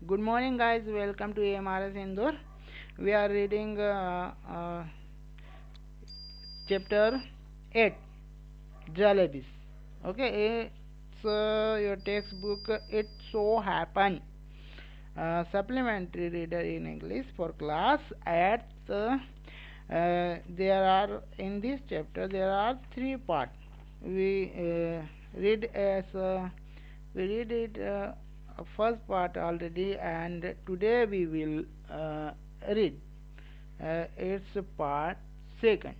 Good morning, guys. Welcome to AMRS Indore. We are reading chapter 8 Jalebis. Okay, it's your textbook. It so happen. Supplementary reader in English for class at there are in this chapter there are three parts. We read as we read it first part already, and today we will read its part second.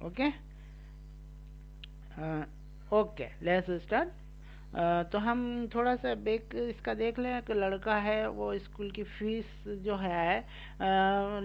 Okay. Okay let's start. तो हम थोड़ा सा bake इसका देख लें कि लड़का है वो स्कूल की फीस जो है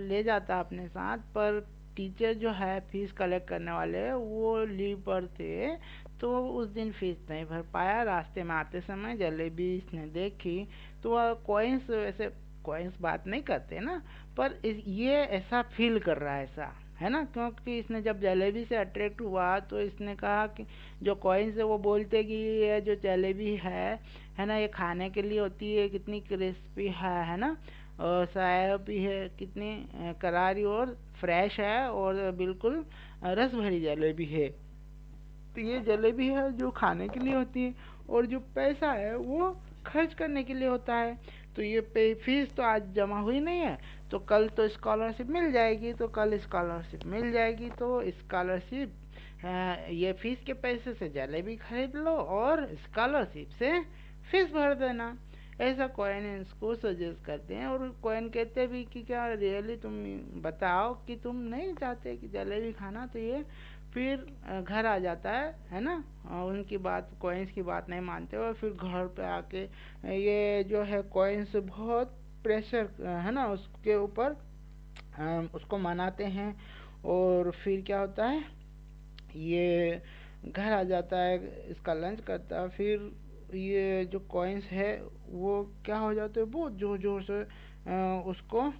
ले जाता है अपने साथ, पर टीचर जो है फीस कलेक्ट करने वाले वो लीव पर थे, तो उस दिन फीस नहीं भर पाया। रास्ते में आते समय जलेबी इसने देखी, तो वह कॉइन्स, वैसे कॉइन्स बात नहीं करते ना, पर ये ऐसा फील कर रहा है, ऐसा है ना, क्योंकि इसने जब जलेबी से अट्रैक्ट हुआ तो इसने कहा कि जो कॉइन्स है वो बोलते कि ये जो जलेबी है ना, ये खाने के लिए होती है, कितनी क्रिस्पी है ना, और साया भी है, कितनी करारी और फ्रेश है और बिल्कुल रस भरी जलेबी है। तो ये जलेबी है जो खाने के लिए होती है, और जो पैसा है वो खर्च करने के लिए होता है। तो ये पे फीस तो आज जमा हुई नहीं है, तो कल तो स्कॉलरशिप मिल जाएगी, तो कल स्कॉलरशिप मिल जाएगी, तो स्कॉलरशिप ये फीस के पैसे से जलेबी खरीद लो और स्कॉलरशिप से फीस भर देना। ऐसा कॉइन इसको सजेस्ट करते हैं, और कॉइन कहते भी कि क्या रियली तुम बताओ कि तुम नहीं चाहते कि जलेबी खाना, तो ये फिर घर आ जाता है ना, उनकी बात, कॉइन्स की बात नहीं मानते, और फिर घर पे आके ये जो है कॉइन्स बहुत प्रेशर है ना उसके ऊपर उसको मनाते हैं, और फिर क्या होता है, ये घर आ जाता है, इसका लंच करता है, फिर ये जो कॉइन्स है वो क्या हो जाते हैं, बहुत ज़ोर ज़ोर से उसको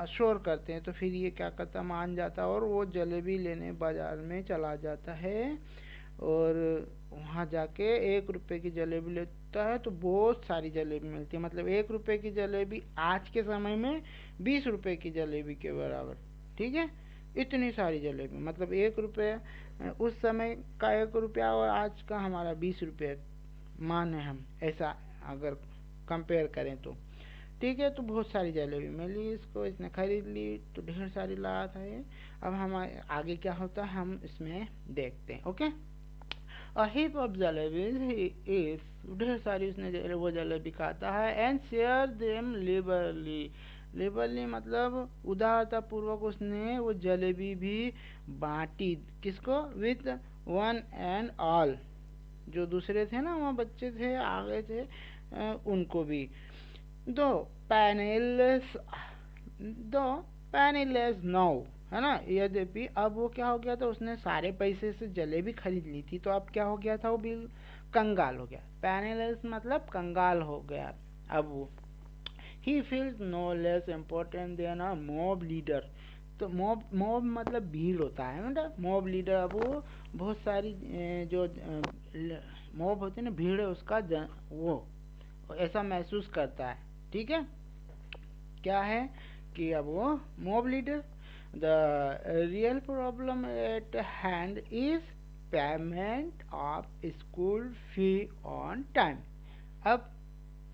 शोर करते हैं। तो फिर ये क्या करता, मान जाता है और वो जलेबी लेने बाज़ार में चला जाता है, और वहाँ जाके 1 रुपए की जलेबी लेता है, तो बहुत सारी जलेबी मिलती है। मतलब 1 रुपए की जलेबी आज के समय में 20 रुपए की जलेबी के बराबर। ठीक है, इतनी सारी जलेबी, मतलब 1 रुपये उस समय का 1 रुपया और आज का हमारा 20 रुपये माने हम, ऐसा अगर कंपेयर करें तो। ठीक है, तो बहुत सारी जलेबी मिली इसको, इसने खरीद ली, तो ढेर सारी लाया था ये। अब हम आगे क्या होता है हम इसमें देखते हैं। Okay, a heap of jalebis is, ढेर सारी उसने वो जलेबी खाता है, and share them liberally. Liberally मतलब उदारता पूर्वक उसने वो जलेबी भी बांटी, किसको, विथ वन एंड ऑल, जो दूसरे थे ना, वहाँ बच्चे थे आगे थे उनको भी। दो पैनिलेस दो पैनिलेस नो, है ना, यद्यपि अब वो क्या हो गया था, उसने सारे पैसे से जलेबी खरीद ली थी, तो अब क्या हो गया था, वो बिल कंगाल हो गया। पैनिलेस मतलब कंगाल हो गया अब वो। He feels no less important than a mob leader. तो मॉब मतलब भीड़ होता है, मतलब मॉब लीडर, अब वो बहुत सारी जो मॉब होती है ना, भीड़ है उसका वो ऐसा महसूस करता है। ठीक है, क्या है कि अब वो mob leader, the real problem at hand is payment of school fee on time. अब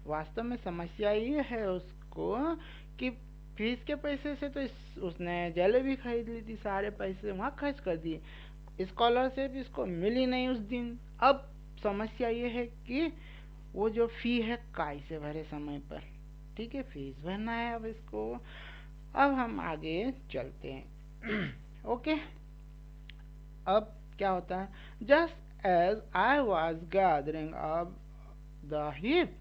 वास्तव में समस्या ये है उसको कि फीस के पैसे से तो उसने जलेबी खरीद ली थी, सारे पैसे वहाँ खर्च कर दिए, स्कॉलरशिप इसको मिली नहीं उस दिन। अब समस्या ये है कि वो जो फी है काय से भरे समय पर। ठीक है, फीस भरना है अब इसको। अब हम आगे चलते हैं। ओके, अब क्या होता है, just as I was gathering up the hip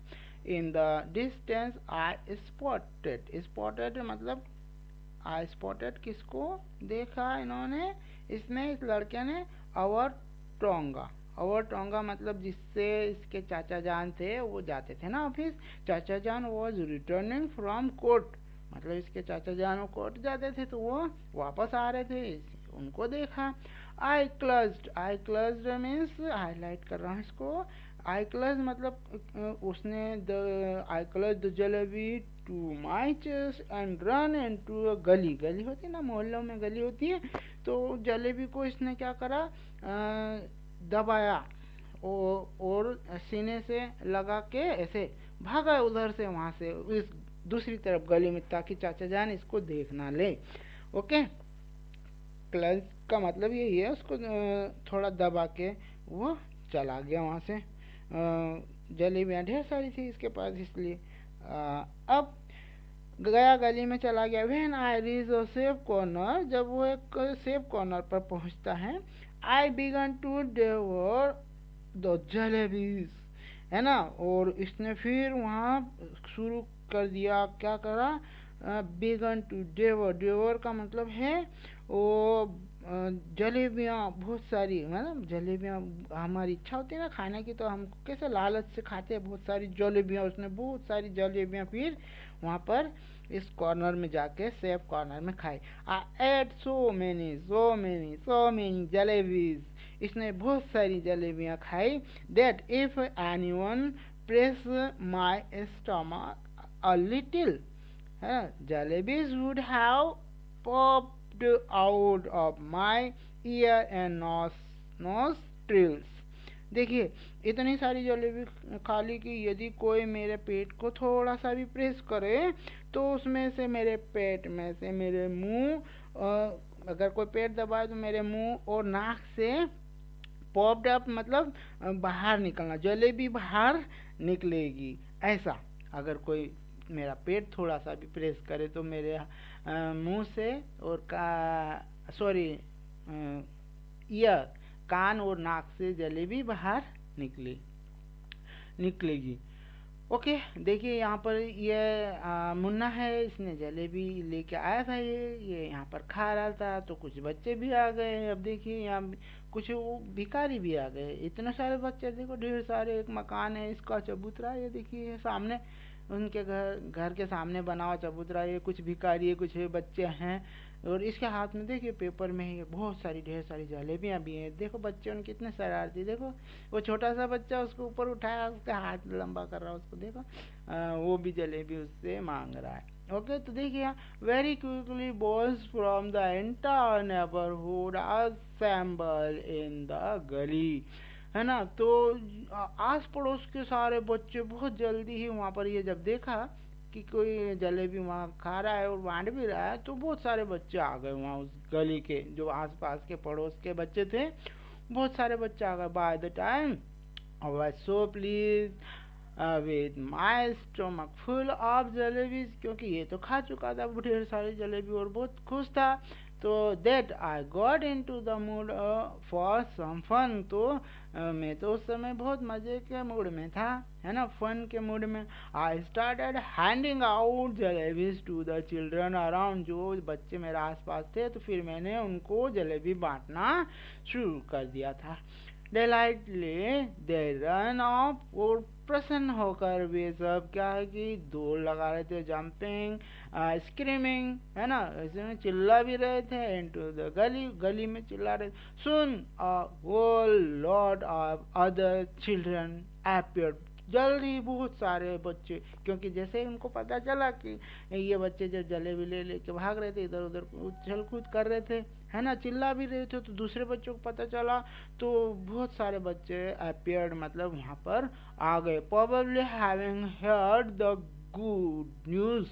in the distance I spotted. Spotted मतलब आई स्पॉटेड, किसको देखा इन्होंने, इसने, इस लड़के ने, अवर टोंगा। अवर टोंगा मतलब जिससे इसके चाचा जान थे, वो जाते थे ना ऑफिस, चाचा जान वॉज रिटर्निंग फ्रॉम कोर्ट, मतलब इसके चाचा जान वो कोर्ट जाते थे, तो वो वापस आ रहे थे, उनको देखा। आई क्लज्ड मीन्स हाईलाइट कर रहा हूँ इसको, आई क्लच मतलब उसने the I clutch the jalebi to my chest and run into a gali. गली होती है ना, मोहल्लों में गली होती है, तो जलेबी को इसने क्या करा, दबाया और सीने से लगा के ऐसे भागा उधर से, वहां से इस दूसरी तरफ गली में, ताकि चाचा जान इसको देख ना ले। ओके, क्लच का मतलब यही है, उसको थोड़ा दबा के वो चला गया वहां से। जलेबियाँ ढेर सारी थी इसके पास, इसलिए अब गया गली में चला गया। When I reach a safe corner, जब वो एक सेफ कॉर्नर पर पहुंचता है, आई बिगन टू डेवोर द जलेबीज, है ना। और इसने फिर वहाँ शुरू कर दिया, क्या करा, बिगन टू डेवर। डेवर का मतलब है वो जलेबियाँ बहुत सारी, मतलब जलेबियाँ हमारी इच्छा होती है ना खाने की, तो हम कैसे लालच से खाते हैं बहुत सारी जलेबियाँ। उसने बहुत सारी जलेबियाँ फिर वहाँ पर इस कॉर्नर में जाके सेफ कॉर्नर में खाई। आई एट सो मेनी जलेबीज, इसने बहुत सारी जलेबियाँ खाई। That if anyone press my stomach a little, jalebis would have popped out of my year and nostrils. देखिए, इतनी सारी जलेबी खा ली कि यदि कोई मेरे पेट को थोड़ा सा भी प्रेस करे तो उसमें से, मेरे पेट में से, मेरे मुंह, अगर कोई पेट दबाए तो मेरे मुंह और नाक से पॉप्ड अप मतलब बाहर निकलना, जलेबी बाहर निकलेगी, ऐसा। अगर कोई मेरा पेट थोड़ा सा भी प्रेस करे तो मेरे मुंह से और ईयर, कान और नाक से जलेबी बाहर निकलेगी। ओके, देखिए यहाँ पर ये मुन्ना है, इसने जलेबी लेके आया था, ये यहाँ पर खा रहा था, तो कुछ बच्चे भी आ गए। अब देखिए यहाँ कुछ वो भिखारी भी आ गए, इतने सारे बच्चे, देखो ढेर सारे। एक मकान है इसका चबूतरा, ये देखिए सामने, उनके घर के सामने बना हुआ चबूतरा। ये कुछ भिखारी है, कुछ बच्चे हैं, और इसके हाथ में देखिए पेपर में है बहुत सारी, ढेर सारी जलेबियाँ भी हैं। देखो बच्चे उन कितने शरारती, देखो वो छोटा सा बच्चा उसको ऊपर उठाया, उसका हाथ लंबा कर रहा है, उसको देखो वो भी जलेबी उससे मांग रहा है। ओके, तो देखिए very quickly boys from the entire neighbourhood assemble in the गली, है ना। तो आस पड़ोस के सारे बच्चे बहुत जल्दी ही वहाँ पर, ये जब देखा कि कोई जलेबी वहाँ खा रहा है और बांट भी रहा है, तो बहुत सारे बच्चे आ गए वहाँ उस गली के, जो आसपास के पड़ोस के बच्चे थे, बहुत सारे बच्चे आ गए। By the time I was so please with my stomach full of jalebis, क्योंकि ये तो खा चुका था ढेर सारी जलेबी और बहुत खुश था। तो that I got into the mood for some fun, तो मैं तो उस समय बहुत मजे के मूड में था, है ना, फन के मूड में। I started handing out jalebis to the children around, जो बच्चे मेरे आसपास थे, तो फिर मैंने उनको जलेबी बांटना शुरू कर दिया था। डेलाइटली दे रन ऑफ, और प्रसन्न होकर वे सब क्या है कि दौड़ लगा रहे थे, जंपिंग स्क्रीमिंग, है ना, इसमें चिल्ला भी रहे थे, इनटू द गली, गली में चिल्ला रहे। Soon a whole lot of other children appeared, जल्दी बहुत सारे बच्चे, क्योंकि जैसे ही उनको पता चला कि ये बच्चे जो जलेबी ले लेके भाग रहे थे, इधर उधर उछल कूद कर रहे थे, है ना, चिल्ला भी रहे थे, तो दूसरे बच्चों को पता चला, तो बहुत सारे बच्चे अपीयर्ड मतलब वहाँ पर आ गए। Probably having heard the good news,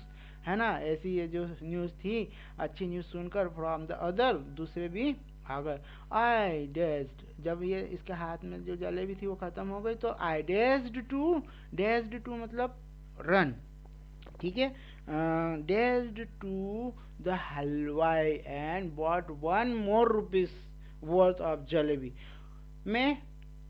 है ना, ऐसी ये जो न्यूज़ थी, अच्छी न्यूज़ सुनकर, फ्रॉम द अदर, दूसरे भी आ गए। आई डेज्ड, जब ये इसके हाथ में जो जलेबी थी वो खत्म हो गई, तो आई डेज्ड टू मतलब रन, ठीक है, dashed to the halwai and bought 1 more rupees worth of jalebi. मैं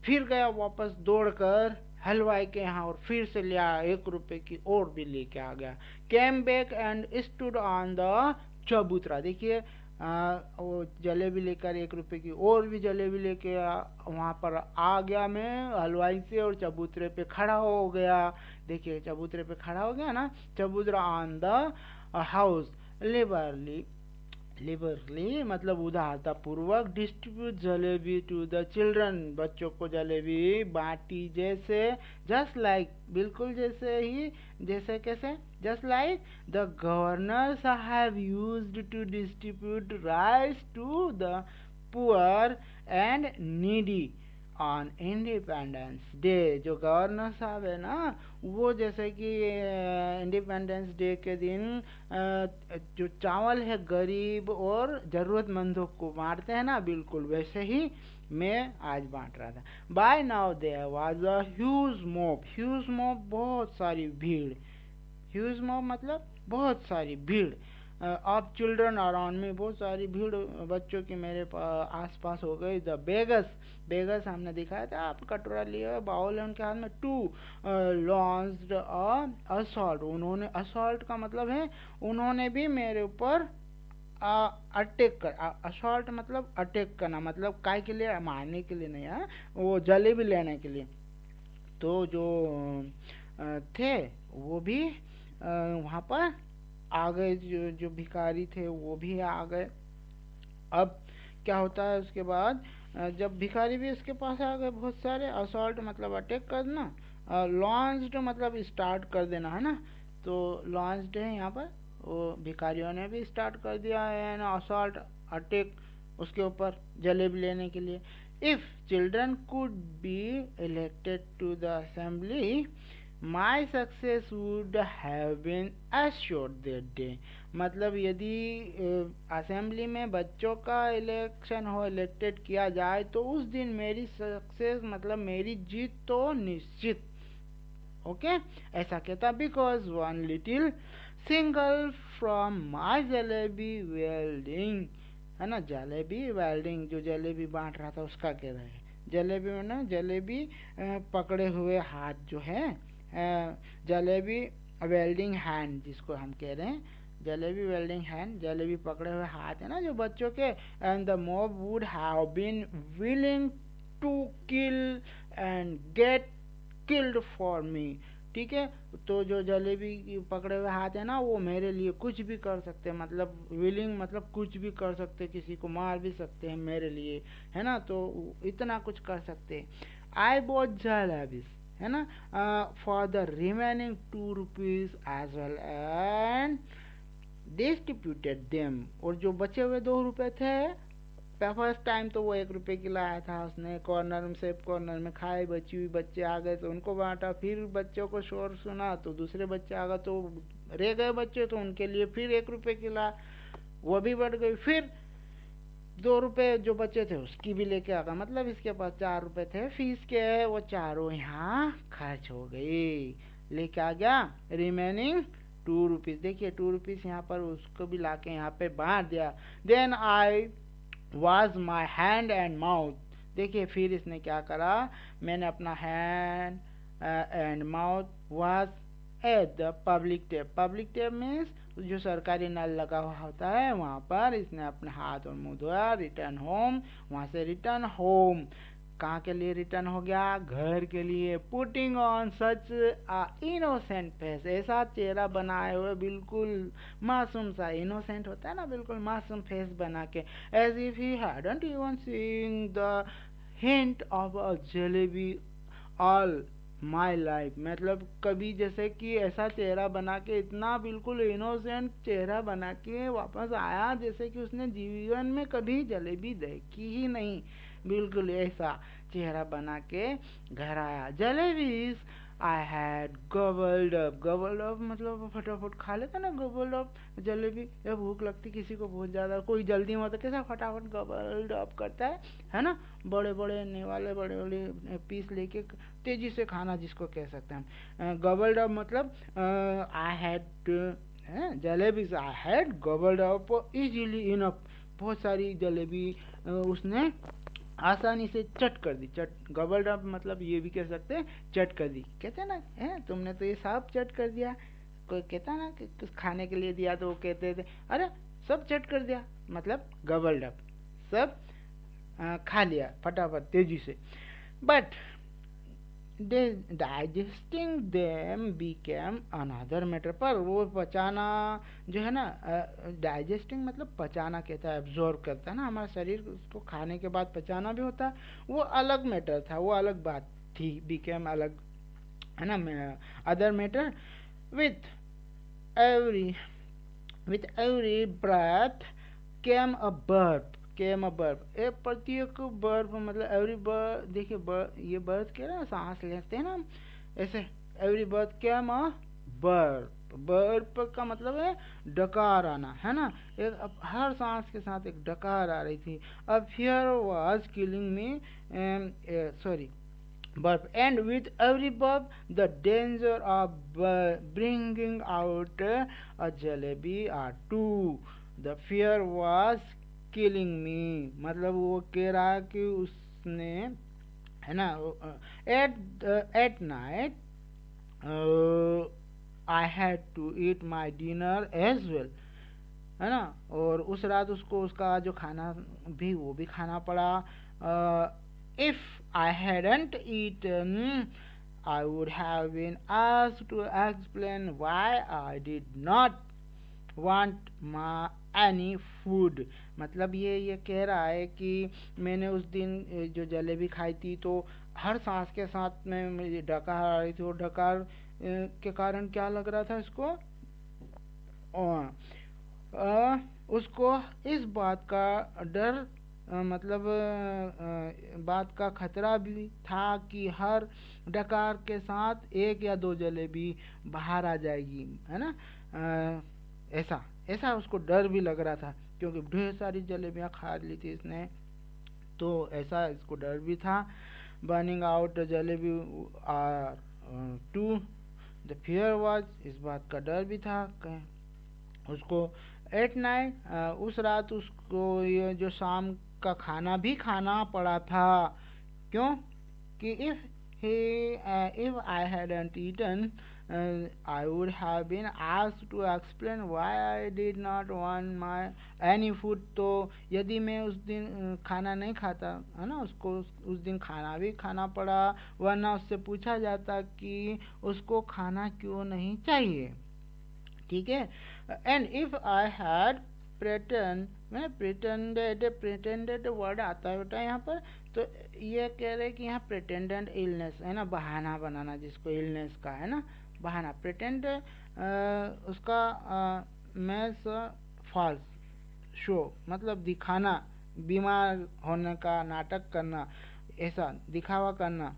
फिर गया वापस दौड़कर हलवाई के यहाँ और फिर से ले आया, 1 रुपए की और भी लेके आ गया। Came back and stood on the चबूतरा, देखिए वो जलेबी लेकर 1 रुपए की और भी जलेबी लेके वहाँ पर आ गया मैं हलवाई से, और चबूतरे पे खड़ा हो गया। देखिए चबूतरे पे खड़ा हो गया ना, chabutra on the house liberally liberally मतलब उदारता पूर्वक distribute jalebi to the children, बच्चों को जलेबी बांटी जैसे, जस्ट लाइक बिल्कुल जैसे ही, जैसे कैसे, just like the governors have used to distribute rice to the poor and needy on Independence Day. जो गवर्नर साहब है ना, वो जैसे कि इंडिपेंडेंस डे के दिन जो चावल है गरीब और ज़रूरतमंदों को बांटते हैं ना, बिल्कुल वैसे ही मैं आज बांट रहा था। By now there was a huge mob, huge mob बहुत सारी भीड़, ह्यूज मॉब मतलब बहुत सारी भीड़, ऑफ चिल्ड्रन अराउंड में, बहुत सारी भीड़ बच्चों की मेरे आस पास हो गई। द बेगस, बेगस हमने दिखाया था, आप कटोरा लिए बाउल है उनके हाथ में, टू लॉन्च्ड असॉल्ट, उन्होंने, असॉल्ट का मतलब है उन्होंने भी मेरे ऊपर अटैक कर, असॉल्ट मतलब अटैक करना, मतलब काय के लिए, मारने के लिए नहीं है, वो जलेबी लेने के लिए। तो जो थे वो भी वहाँ पर आ गए, जो भिखारी थे वो भी आ गए। अब क्या होता है उसके बाद, जब भिखारी भी उसके पास आ गए बहुत सारे, असॉल्ट मतलब अटैक करना, लॉन्च्ड मतलब स्टार्ट कर देना है ना, तो लॉन्च्ड है यहाँ पर, वो भिखारियों ने भी स्टार्ट कर दिया है ना असॉल्ट, अटैक उसके ऊपर जलेबी लेने के लिए। If children could be elected to the assembly, my success would have been assured that day, मतलब यदि असेंबली में बच्चों का इलेक्शन हो, इलेक्टेड किया जाए, तो उस दिन मेरी सक्सेस मतलब मेरी जीत तो निश्चित। ओके, ऐसा कहता, because one little single from my jalebi welding, है ना, जलेबी वेल्डिंग, जो जलेबी बांट रहा था उसका कह रहा है, जलेबी में ना, जलेबी पकड़े हुए हाथ जो है, जलेबी वेल्डिंग हैंड जिसको हम कह रहे हैं, जलेबी वेल्डिंग हैंड, जलेबी पकड़े हुए हाथ है ना जो बच्चों के, and the mob would have been willing to kill and get killed for me, ठीक है। तो जो जलेबी पकड़े हुए हाथ है ना, वो मेरे लिए कुछ भी कर सकते हैं, मतलब विलिंग मतलब कुछ भी कर सकते, किसी को मार भी सकते हैं मेरे लिए, है ना, तो इतना कुछ कर सकते। आई बॉट जलेबीज, है ना, for the remaining 2 rupees as well and distributed them, और जो बचे हुए 2 रुपए थे, फर्स्ट टाइम तो वो 1 रुपए की लाया था उसने, कॉर्नर में, सेफ कॉर्नर में खाए, बची हुई बच्चे आ गए तो उनको बांटा, फिर बच्चों को शोर सुना तो दूसरे बच्चे आ गए, तो रह गए बच्चे तो उनके लिए फिर 1 रुपए की ला, वो भी बढ़ गई, फिर 2 रुपए जो बचे थे उसकी भी लेके आ गया, मतलब इसके पास 4 रुपए थे फीस के, वो चारों यहाँ खर्च हो गई, लेके आ गया रिमेनिंग 2 रुपीज, देखिए 2 रुपीज यहाँ पर उसको भी लाके यहाँ पे बांट दिया। Then I washed my hand and mouth, देखिए फिर इसने क्या करा, मैंने अपना hand and mouth washed at the public tap, public tap means जो सरकारी नल लगा हुआ होता है वहाँ पर इसने अपने हाथ और मुंह धोया, रिटर्न होम, वहाँ से रिटर्न होम, कहाँ के लिए रिटर्न हो गया, घर के लिए। Putting on such innocent face, ऐसा चेहरा बनाए हुए, बिल्कुल मासूम सा, इनोसेंट होता है ना, बिल्कुल मासूम फेस बना के, as if he hadn't even seen the hint of a jalebi all my life, मतलब कभी जैसे कि ऐसा चेहरा बना के, इतना बिल्कुल इनोसेंट चेहरा बना के वापस आया जैसे कि उसने जीवन में कभी जलेबी देखी ही नहीं, बिल्कुल ऐसा चेहरा बना के घर आया। Jalebis I had gobbled up, gobbled up मतलब फटाफट खा लेता ना, गबल्ड अप जलेबी, जब भूख लगती किसी को बहुत ज़्यादा, कोई जल्दी में होता कैसा फटाफट गबल्ड अप करता है ना, बड़े बड़े निवाले बड़े बड़े पीस लेके तेजी से खाना जिसको कह सकते हैं। गबल्ड अप मतलब I had jalebis, I had gobbled up easily enough, बहुत सारी जलेबी उसने आसानी से चट कर दी, चट, गबल्ड अप मतलब ये भी कह सकते हैं चट कर दी, कहते हैं ना, तुमने तो ये सब चट कर दिया, कोई कहता ना कि कुछ खाने के लिए दिया तो वो कहते थे अरे सब चट कर दिया, मतलब गबल्ड अप, सब खा लिया फटाफट तेजी से। But digesting them became another matter. पर वो पचाना जो है ना, डाइजेस्टिंग मतलब पचाना कहता है, एब्जॉर्व करता है ना, हमारा शरीर उसको खाने के बाद पचाना भी होता है, वो अलग मैटर था, वो अलग बात थी, बिकेम अलग है ना, other matter. With every with every breath came a burp, came a burp। एक प्रत्येक बर्प मतलब एवरी बर्प, देखिए ये बर्थ कह रहा है, सांस लेते हैं ना हम, ऐसे every birth came a burp। Burp का मतलब है डकार आना, है ना, एक हर सांस के साथ एक डकार आ रही थी। A fear was killing me, sorry burp, and with every burp the danger of bringing out a jalebi or two, the fear was killing me। मतलब वो कह रहा कि उसने, है ना, at night I had to eat my dinner as well, है ना, और उस रात उसको उसका जो खाना भी वो भी खाना पड़ा। If I hadn't eaten, I would have been asked to explain why I did not want my any food। मतलब ये कह रहा है कि मैंने उस दिन जो जलेबी खाई थी, तो हर सांस के साथ में मुझे डकार आ रही थी, और डकार के कारण क्या लग रहा था इसको, उसको इस बात का डर, मतलब बात का खतरा भी था कि हर डकार के साथ एक या दो जलेबी बाहर आ जाएगी, है ना, ऐसा ऐसा उसको डर भी लग रहा था, क्योंकि ढेर सारी जलेबियां खा ली थी इसने, तो ऐसा इसको डर भी था। Burning out jalebi or two, the fear was, इस बात का डर भी था उसको। एट नाइट, उस रात उसको ये जो शाम का खाना भी खाना पड़ा था, क्यों कि if I hadn't eaten, I would have been asked to explain why I did not want my any food। तो यदि मैं उस दिन खाना नहीं खाता, है ना, उसको उस दिन खाना भी खाना पड़ा, वरना उससे पूछा जाता कि उसको खाना क्यों नहीं चाहिए, ठीक है। And if I had pretended word आता है बेटा यहाँ पर, तो ये कह रहे कि यहाँ प्रेटेंडेंट इलनेस, है ना, बहाना बनाना जिसको इलनेस का, है ना, बहाना। प्रेटेंड उसका मैस फॉल्स शो मतलब दिखाना, बीमार होने का नाटक करना, ऐसा दिखावा करना,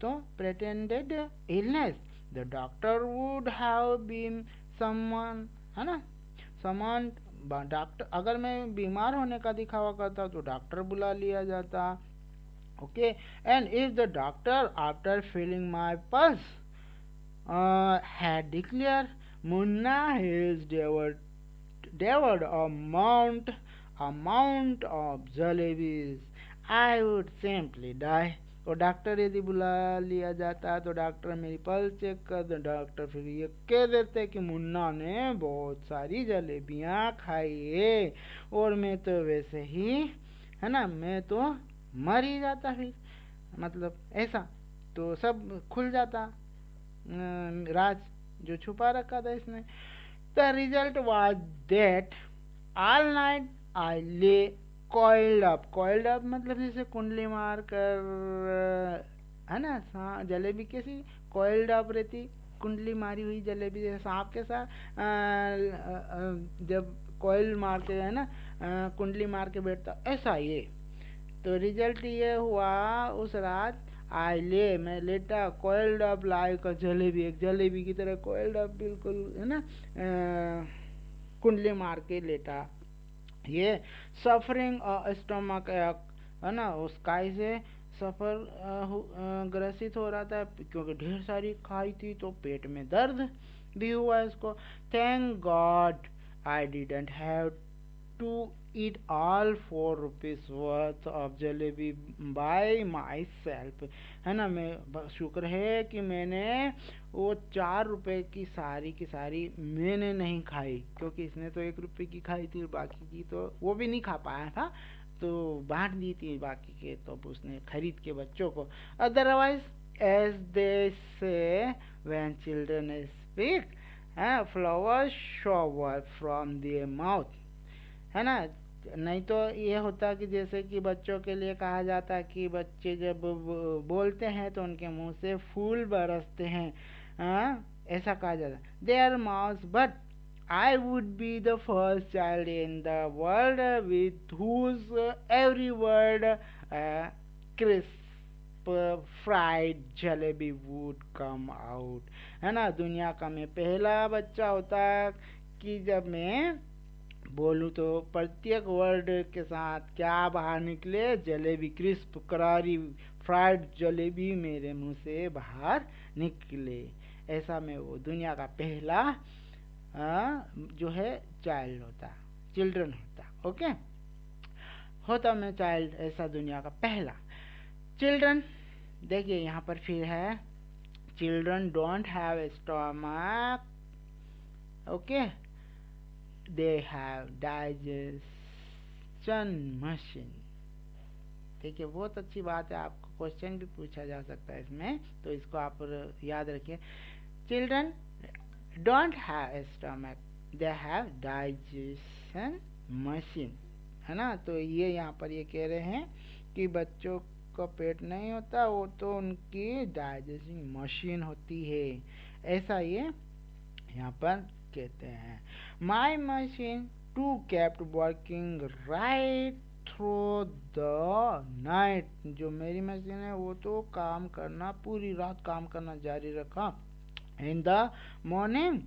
तो pretended illness. The doctor would have been someone, है ना, समान डॉक्टर, अगर मैं बीमार होने का दिखावा करता तो डॉक्टर बुला लिया जाता, okay. And if the doctor after feeling my pulse had declared Munna has devoured a mount of jalebis, I would simply die। और डॉक्टर यदि बुला लिया जाता तो डॉक्टर मेरी पल्स चेक कर दे, डॉक्टर फिर ये कह देते कि मुन्ना ने बहुत सारी जलेबियां खाई है, और मैं तो वैसे ही, है ना, मैं तो मर ही जाता फिर, मतलब ऐसा, तो सब खुल जाता, राज जो छुपा रखा था इसने। The result was that all night I ले coiled up मतलब जैसे कुंडली मार कर, है ना, जलेबी कैसी coiled up रहती, कुंडली मारी हुई जलेबी, जैसे सांप के साथ जब कोयल मार के, है ना, कुंडली मार के बैठता, ऐसा ये। तो रिजल्ट ये हुआ उस रात, आई ले, मैं लेटा, कोइल्ड अप लाइक जलेबी, एक जलेबी की तरह कोइल्ड अप, बिल्कुल, है ना, कुंडली मार के लेटा। ये सफरिंग स्टमक, है ना, उस काय से सफर ग्रसित हो रहा था, क्योंकि ढेर सारी खाई थी, तो पेट में दर्द भी हुआ इसको। Thank God I didn't have to eat all 4 rupees worth of jalebi by myself, है ना, मैं शुक्र है कि मैंने वो 4 रुपए की सारी मैंने नहीं खाई, क्योंकि इसने तो 1 रुपए की खाई थी, बाकी की तो वो भी नहीं खा पाया था, तो बांट दी थी बाकी के, तो उसने खरीद के बच्चों को। Otherwise as they say when children speak, flowers shower from their mouth, है ना। नहीं तो ये होता कि जैसे कि बच्चों के लिए कहा जाता है कि बच्चे जब बोलते हैं तो उनके मुंह से फूल बरसते हैं, ऐसा कहा जाता है, their mouth. But I would be the first child in the world with whose every word crisp fried jalebi would come out, है ना। दुनिया का मैं पहला बच्चा होता कि जब मैं बोलूँ तो प्रत्येक वर्ड के साथ क्या बाहर निकले, जलेबी, क्रिस्प करारी फ्राइड जलेबी मेरे मुंह से बाहर निकले। ऐसा मैं वो दुनिया का पहला जो है चाइल्ड होता, चिल्ड्रन होता, ओके, होता मैं चाइल्ड, ऐसा दुनिया का पहला चिल्ड्रन। देखिए यहाँ पर फिर है, children don't have a stomach, okay, they have digestion machine. देखिए बहुत अच्छी बात है, आपको क्वेश्चन भी पूछा जा सकता है इसमें, तो इसको आप याद रखिए। Children don't have a stomach, they have digestion machine, है ना। तो ये यहाँ पर ये कह रहे हैं कि बच्चों का पेट नहीं होता, वो तो उनकी डाइजेशन मशीन होती है, ऐसा ये यहाँ पर कहते हैं। My machine too kept working right through the night, जो मेरी मशीन है वो तो काम करना, पूरी रात काम करना जारी रखा। In the morning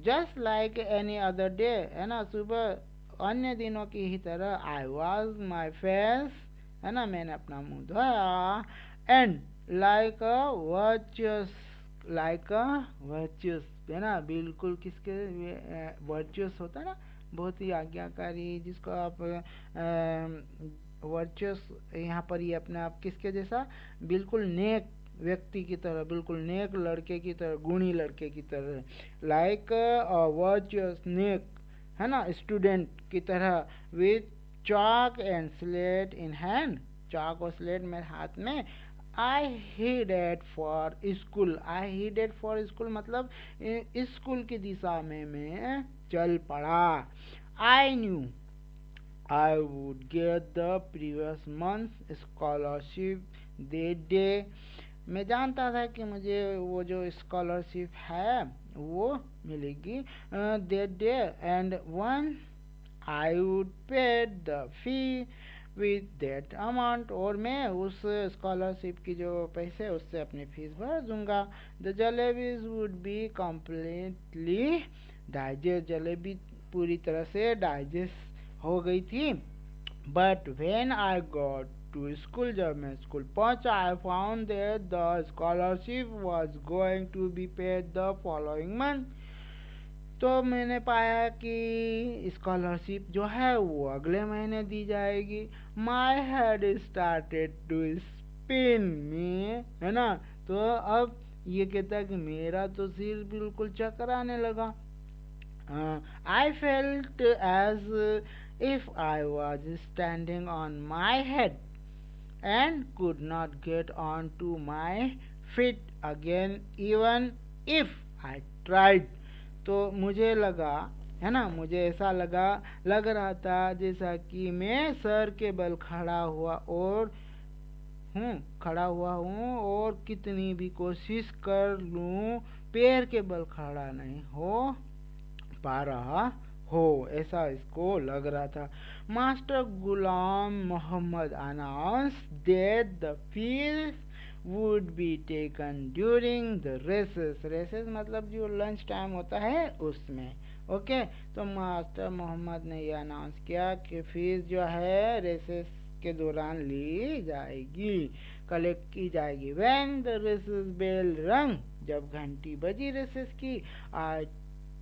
just like any other day, है ना, सुबह अन्य दिनों की ही तरह, आई वॉज माई फेस, है ना, मैंने अपना मुंह धोया, एंड लाइक अ वर्चुअस, है ना, बिल्कुल किसके वर्चुअस होता है ना, बहुत ही आज्ञाकारी, जिसको आप वर्चुअस यहाँ पर ये अपने आप किसके जैसा, बिल्कुल नेक व्यक्ति की तरह, बिल्कुल नेक लड़के की तरह, गुणी लड़के की तरह, लाइक वर्चुअस नेक, है ना, स्टूडेंट की तरह, with chalk and slate in hand, chalk और स्लेट मेरे हाथ में। आई headed for school, I headed for school मतलब स्कूल की दिशा में मैं चल पड़ा। I knew I would get the previous month scholarship that day, मैं जानता था कि मुझे वो जो स्कॉलरशिप है वो मिलेगी that day, and when I would pay the fee with that amount, और मैं उस स्कॉलरशिप की जो पैसे उससे अपनी फीस भर दूंगा। The jalebis would be completely digest, jalebi पूरी तरह से डाइजेस्ट हो गई थी। But when I got to school, जब मैं स्कूल पहुंचा, I found that the scholarship was going to be paid the following month, तो मैंने पाया कि स्कॉलरशिप जो है वो अगले महीने दी जाएगी। My head started to spin me, है ना, तो अब ये कहता है कि मेरा तो सिर बिल्कुल चकराने लगा। I felt as if I was standing on my head and could not get on to my feet again even if I tried, तो मुझे लगा, है ना, मुझे ऐसा लग रहा था जैसा कि मैं सर के बल खड़ा हुआ हूँ और कितनी भी कोशिश कर लूँ पैर के बल खड़ा नहीं हो पा रहा हो, ऐसा इसको लग रहा था। Master Ghulam Mohammad announce that the fees would be taken during the recess मतलब जो लंच टाइम होता है उसमें, ओके। तो मास्टर मोहम्मद ने यह अनाउंस किया कि फीस जो है रेसेस के दौरान ली जाएगी, कलेक्ट की जाएगी। व्हेन द रेसेस बेल रंग, जब घंटी बजी रेसेस की, I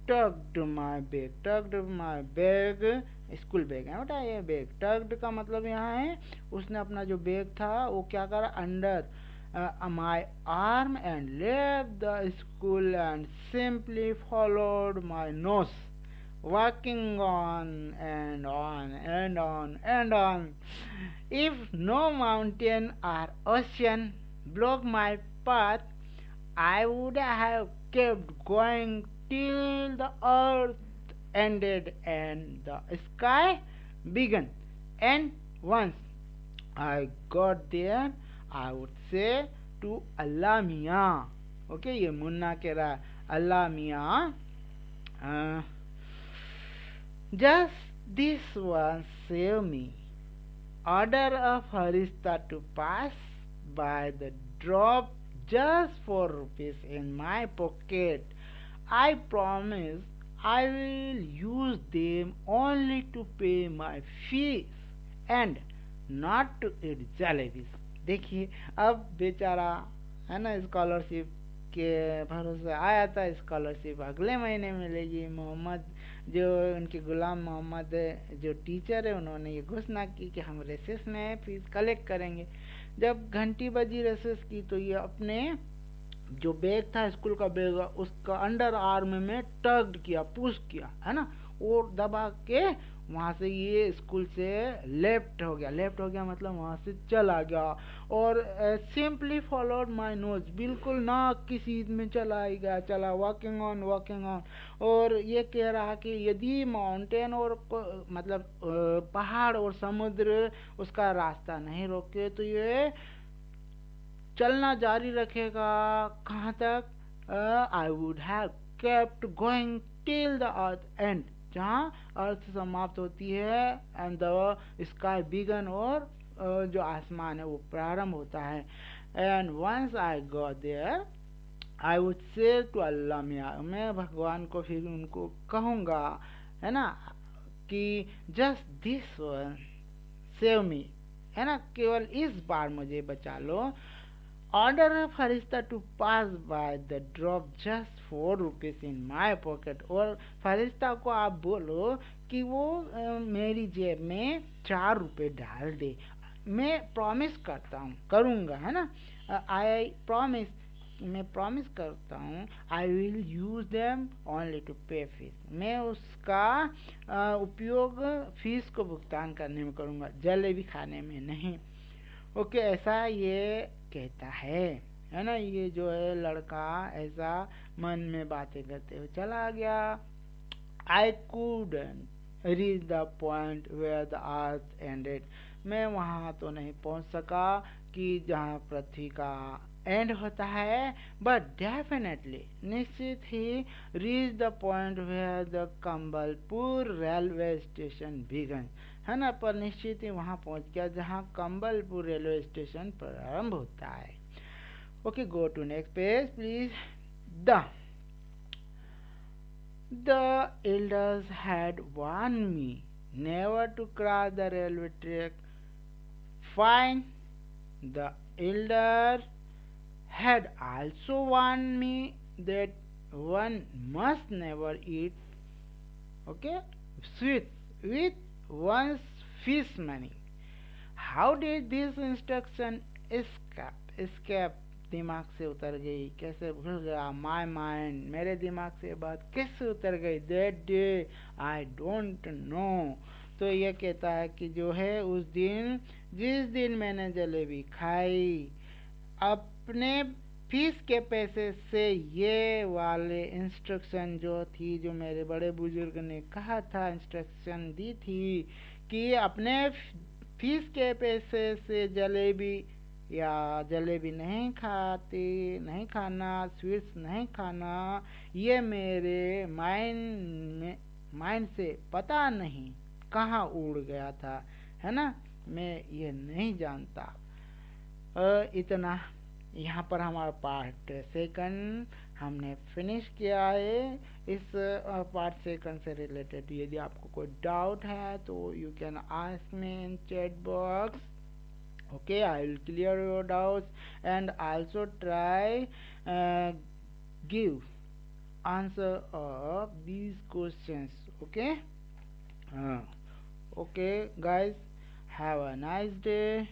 tugged my bag, school bag है बेटा ये बैग, टग्ड का मतलब यहाँ है उसने अपना जो बैग था वो क्या करा, under my arm and left the school and simply followed my nose, walking on and on and on and on. If no mountain or ocean block my path, I would have kept going till the earth ended and the sky began. And once I got there, I would say to Allah Mia. Okay, ये मुन्ना कह रहा है अल्लाह मियाँ, uh, just this one save me. Order a farista to pass by the drop just 4 rupees in my pocket. I promise I will use them only to pay my fees and not to eat jalebis. देखिए अब बेचारा है ना scholarship के भरोसे आया था, scholarship अगले महीने मिलेगी। मोहम्मद जो उनके गुलाम मोहम्मद जो टीचर है उन्होंने ये घोषणा की कि हम रेसेस में फीस कलेक्ट करेंगे। जब घंटी बजी रेसेस की तो ये अपने जो बैग था स्कूल का बैग उसका अंडर आर्म में टग्ड किया, पुश किया है ना, और दबा के वहाँ से ये स्कूल से लेफ्ट हो गया। लेफ्ट हो गया मतलब वहाँ से चला गया और सिंपली फॉलोड माय नोज, बिल्कुल नाक की सीध में चला ही गया, चला वॉकिंग ऑन वॉकिंग ऑन। और ये कह रहा कि यदि माउंटेन और मतलब पहाड़ और समुद्र उसका रास्ता नहीं रोके तो ये चलना जारी रखेगा। कहाँ तक? I would have kept going till the earth and, जहाँ अर्थ समाप्त होती है एंड द स्काई बिगन, और जो आसमान है वो प्रारंभ होता है। And once I got there I would say to Allah मियाँ, मैं भगवान को फिर उनको कहूँगा है ना कि just this one save me, है ना, केवल इस बार मुझे बचा लो। Order farishta to pass by the drop just 4 rupees in my pocket, और फरिश्ता को आप बोलो कि वो मेरी जेब में 4 रुपये डाल दे। मैं प्रॉमिस करता हूँ, करूँगा, है ना, आई प्रॉमिस, मैं प्रॉमिस करता हूँ I will use them only to pay fees, मैं उसका उपयोग फीस को भुगतान करने में करूँगा, जलेबी खाने में नहीं। ओके, ऐसा ये कहता है ना। ये जो है लड़का ऐसा मन में बातें करते हुए चला गया। आई couldn't reach the point where the earth ended, मैं वहाँ तो नहीं पहुँच सका कि जहाँ पृथ्वी का एंड होता है, बट डेफिनेटली निश्चित ही reach the point where the Kambalpur railway station began, है ना, पर निश्चित ही वहाँ पहुँच गया जहाँ कंबलपुर रेलवे स्टेशन प्रारंभ होता है। Okay, go to next page please. The elders had warned me never to cross the railway track. Fine, the elder had also warned me that one must never eat, okay, sweets with one's fish money. How did this instruction escape दिमाग से उतर गई, कैसे भूल गया? My mind, मेरे दिमाग से ये बात कैसे उतर गई? That day I don't know. तो ये कहता है कि जो है उस दिन, जिस दिन मैंने जलेबी खाई, अपने फीस के पैसे से ये वाले इंस्ट्रक्शन जो थी, जो मेरे बड़े बुजुर्ग ने कहा था, इंस्ट्रक्शन दी थी कि अपने फीस के पैसे से जलेबी या जलेबी नहीं खाना, स्वीट्स नहीं खाना, ये मेरे माइंड से पता नहीं कहाँ उड़ गया था, है ना, मैं ये नहीं जानता। इतना यहाँ पर हमारा पार्ट सेकंड हमने फिनिश किया है। इस पार्ट सेकंड से रिलेटेड यदि आपको कोई डाउट है तो you can ask me in chat box. Okay, I will clear your doubts and also try give answer of these questions. Okay, okay guys, have a nice day.